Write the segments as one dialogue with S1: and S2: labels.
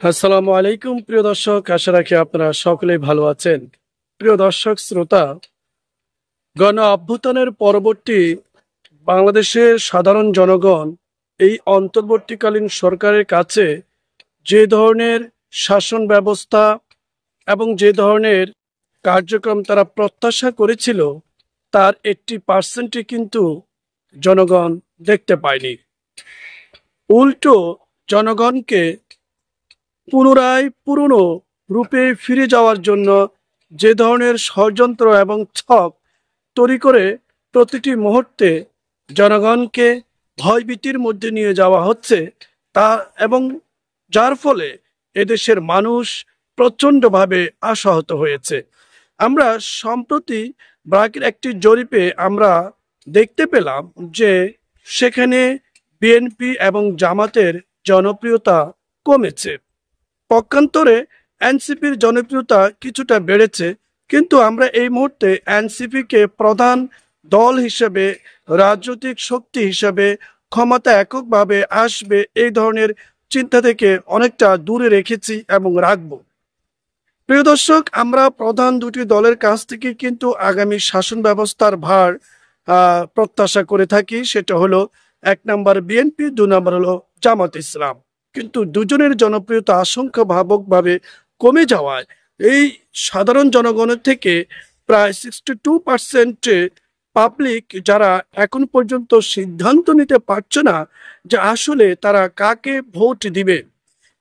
S1: আসসালামু আলাইকুম প্রিয় দর্শক, আশা রাখি আপনারা সকলেই ভালো আছেন। প্রিয় দর্শক শ্রোতা, গণ অভ্যুত্থানের পরবর্তী বাংলাদেশের সাধারণ জনগণ এই অন্তর্বর্তীকালীন সরকারের কাছে যে ধরনের শাসন ব্যবস্থা এবং যে ধরনের কার্যক্রম তারা প্রত্যাশা করেছিল, তার 80% কিন্তু জনগণ দেখতে পায়নি। উল্টো জনগণকে পুনরায় পুরনো রূপে ফিরে যাওয়ার জন্য যে ধরনের ষড়যন্ত্র এবং ছক তৈরি করে প্রতিটি মুহূর্তে জনগণকে ভয়ভীতির মধ্যে নিয়ে যাওয়া হচ্ছে, তা এবং যার ফলে এদেশের মানুষ প্রচণ্ডভাবে আশাহত হয়েছে। আমরা সম্প্রতি ব্র্যাকের একটি জরিপে আমরা দেখতে পেলাম যে সেখানে বিএনপি এবং জামাতের জনপ্রিয়তা কমেছে। পক্ষান্তরে এনসিপির জনপ্রিয়তা কিছুটা বেড়েছে, কিন্তু আমরা এই মুহূর্তে এনসিপিকে প্রধান দল হিসেবে, রাজনৈতিক শক্তি হিসেবে ক্ষমতা এককভাবে আসবে এই ধরনের চিন্তা থেকে অনেকটা দূরে রেখেছি এবং রাখব। প্রিয় দর্শক, আমরা প্রধান দুটি দলের কাছ থেকে কিন্তু আগামী শাসন ব্যবস্থার ভার প্রত্যাশা করে থাকি। সেটা হলো 1 নম্বর বিএনপি, 2 নম্বর হলো জামাত ইসলাম। কিন্তু দুজনের জনপ্রিয়তা আশঙ্কাভাবে কমে যাওয়ায় এই সাধারণ জনগণের থেকে প্রায় 62% পাবলিক যারা এখন পর্যন্ত সিদ্ধান্ত নিতে পারছে না যে আসলে তারা কাকে ভোট দিবে।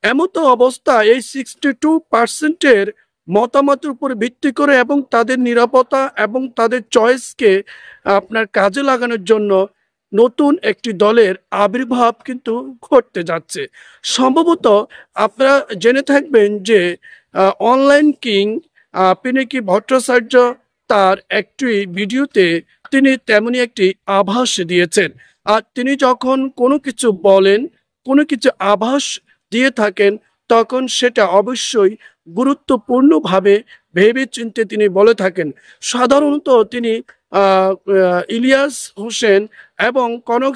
S1: এমতো অবস্থা এই 62%-এর মতামতের উপর ভিত্তি করে এবং তাদের নিরাপত্তা এবং তাদের চয়েসকে আপনার কাজে লাগানোর জন্য নতুন একটি দলের আবির্ভাব কিন্তু ঘটতে যাচ্ছে। সম্ভবত আপনারা জেনে থাকবেন যে অনলাইন কিং পিনাকি ভট্টাচার্য তার একটি ভিডিওতে তিনি তেমনি একটি আভাস দিয়েছেন। আর তিনি যখন কোনো কিছু বলেন, কোনো কিছু আভাস দিয়ে থাকেন, তখন সেটা অবশ্যই গুরুত্বপূর্ণভাবে ভেবে চিন্তে তিনি বলে থাকেন। সাধারণত তিনি ইলিয়াস হোসেন এবং কনক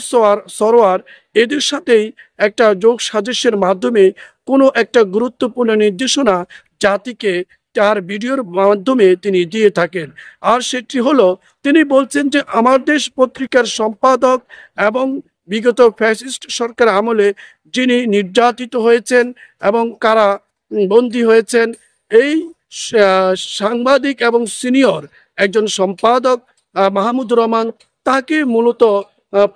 S1: সরোয়ার এদের সাথেই একটা যোগ সাজেশের মাধ্যমে কোনো একটা গুরুত্বপূর্ণ নির্দেশনা জাতিকে তার ভিডিওর মাধ্যমে তিনি দিয়ে থাকেন। আর সেটি হলো, তিনি বলছেন যে আমার দেশ পত্রিকার সম্পাদক এবং বিগত ফ্যাসিস্ট সরকার আমলে যিনি নির্যাতিত হয়েছেন এবং কারা বন্দী হয়েছেন, এই সাংবাদিক এবং সিনিয়র একজন সম্পাদক মাহমুদুর রহমান, তাকে মূলত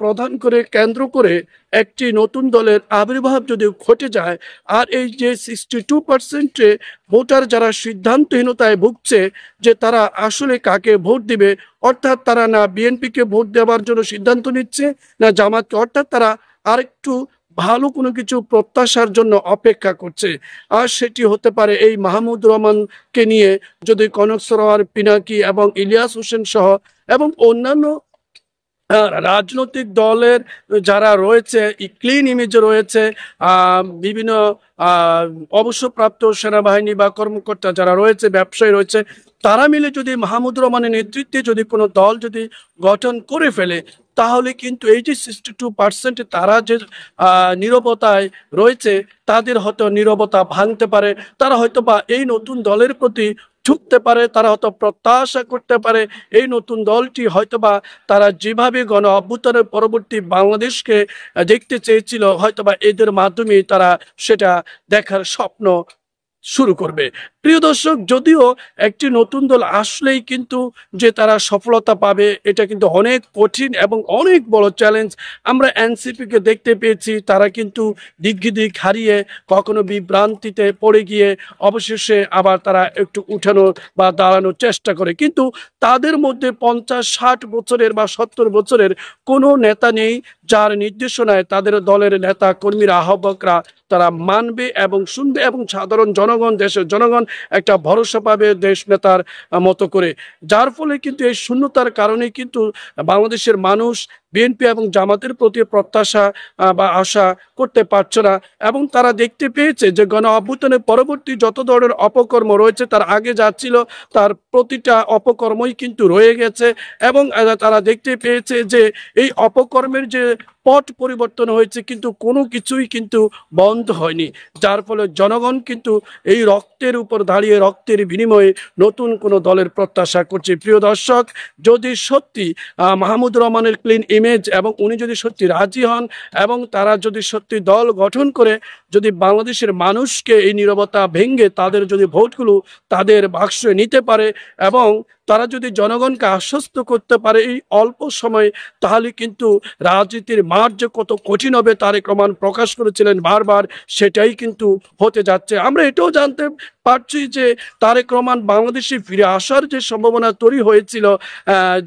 S1: প্রধান করে কেন্দ্র করে একটি নতুন দলের আবির্ভাব যদি ঘটে যায়, আর এই যে 62% ভোটার যারা সিদ্ধান্তহীনতায় ভুগছে যে তারা আসলে কাকে ভোট দিবে, অর্থাৎ তারা না বিএনপিকে ভোট দেওয়ার জন্য সিদ্ধান্ত নিচ্ছে, না জামাতকে, অর্থাৎ তারা আরেকটু ভালো কোনো কিছু প্রত্যাশার জন্য অপেক্ষা করছে। আর সেটি হতে পারে এই মাহমুদুর রহমানকে নিয়ে যদি কনক সরোয়ার, পিনাকি এবং ইলিয়াস হোসেন সহ এবং অন্যান্য রাজনৈতিক দলের যারা রয়েছে, ক্লিন ইমেজে রয়েছে, বিভিন্ন অবসরপ্রাপ্ত সেনাবাহিনী বা কর্মকর্তা যারা রয়েছে, ব্যবসায়ী রয়েছে, তারা মিলে যদি মাহমুদুর রহমানের নেতৃত্বে যদি কোনো দল যদি গঠন করে ফেলে, তাহলে কিন্তু এই যে 62% তারা যে নীরবতায় রয়েছে, তাদের হয়তো নীরবতা ভাঙতে পারে। তারা হয়তো বা এই নতুন দলের প্রতি ঝুঁকতে পারে, তারা হয়তো প্রত্যাশা করতে পারে এই নতুন দলটি হয়তোবা তারা যেভাবে গণ অভ্যুত্থানের পরবর্তী বাংলাদেশকে দেখতে চেয়েছিল, হয়তোবা এদের মাধ্যমে তারা সেটা দেখার স্বপ্ন শুরু করবে। প্রিয় দর্শক, যদিও একটি নতুন দল আসলেই কিন্তু যে তারা সফলতা পাবে, এটা কিন্তু অনেক কঠিন এবং অনেক বড় চ্যালেঞ্জ। আমরা এনসিপিকে দেখতে পেয়েছি, তারা কিন্তু দিক হারিয়ে কখনো বিভ্রান্তিতে পড়ে গিয়ে অবশেষে আবার তারা একটু উঠানো বা দাঁড়ানোর চেষ্টা করে, কিন্তু তাদের মধ্যে 50-60 বছরের বা 70 বছরের কোনো নেতা নেই যার নির্দেশনায় তাদের দলের নেতা কর্মীরা, আহ্বায়করা তারা মানবে এবং শুনবে এবং সাধারণ জনগণ, দেশের জনগণ একটা ভরসা পাবে দেশ নেতার মতো করে। যার ফলে কিন্তু এই শূন্যতার কারণে কিন্তু বাংলাদেশের মানুষ বিএনপি এবং জামাতের প্রতি প্রত্যাশা বা আশা করতে পারছে না। এবং তারা দেখতে পেয়েছে যে গণ অভ্যুত্থানের পরবর্তী যত ধরনের অপকর্ম রয়েছে, তার আগে যা ছিল তার প্রতিটা অপকর্মই কিন্তু রয়ে গেছে। এবং তারা দেখতে পেয়েছে যে এই অপকর্মের যে পট পরিবর্তন হয়েছে, কিন্তু কোনো কিছুই কিন্তু বন্ধ হয়নি। যার ফলে জনগণ কিন্তু এই রক্তের উপর দাঁড়িয়ে রক্তের বিনিময়ে নতুন কোনো দলের প্রত্যাশা করছে। প্রিয় দর্শক, যদি সত্যি মাহমুদুর রহমানের ক্লিন ইমেজ এবং উনি যদি সত্যি রাজি হন এবং তারা যদি সত্যি দল গঠন করে যদি বাংলাদেশের মানুষকে এই নীরবতা ভেঙে তাদের যদি ভোটগুলো তাদের বাক্সে নিতে পারে এবং তারা যদি জনগণকে আশ্বস্ত করতে পারে এই অল্প সময়ে, তাহলে কিন্তু রাজনীতির মাঠ যে কত কঠিন হবে তার প্রমাণ প্রকাশ করেছিলেন বারবার, সেটাই কিন্তু হতে যাচ্ছে। আমরা এটাও জানতে পারছি যে তারেক রহমান বাংলাদেশে ফিরে আসার যে সম্ভাবনা তৈরি হয়েছিল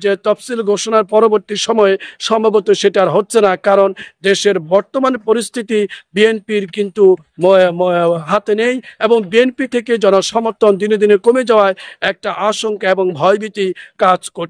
S1: যে তফসিল ঘোষণার পরবর্তী সময়ে, সম্ভবত সেটা আর হচ্ছে না। কারণ দেশের বর্তমান পরিস্থিতি বিএনপির কিন্তু হাতে নেই এবং বিএনপি থেকে জনসমর্থন দিনে দিনে কমে যাওয়ায় একটা আশঙ্কা এবং ভয়ভীতি কাজ করছে।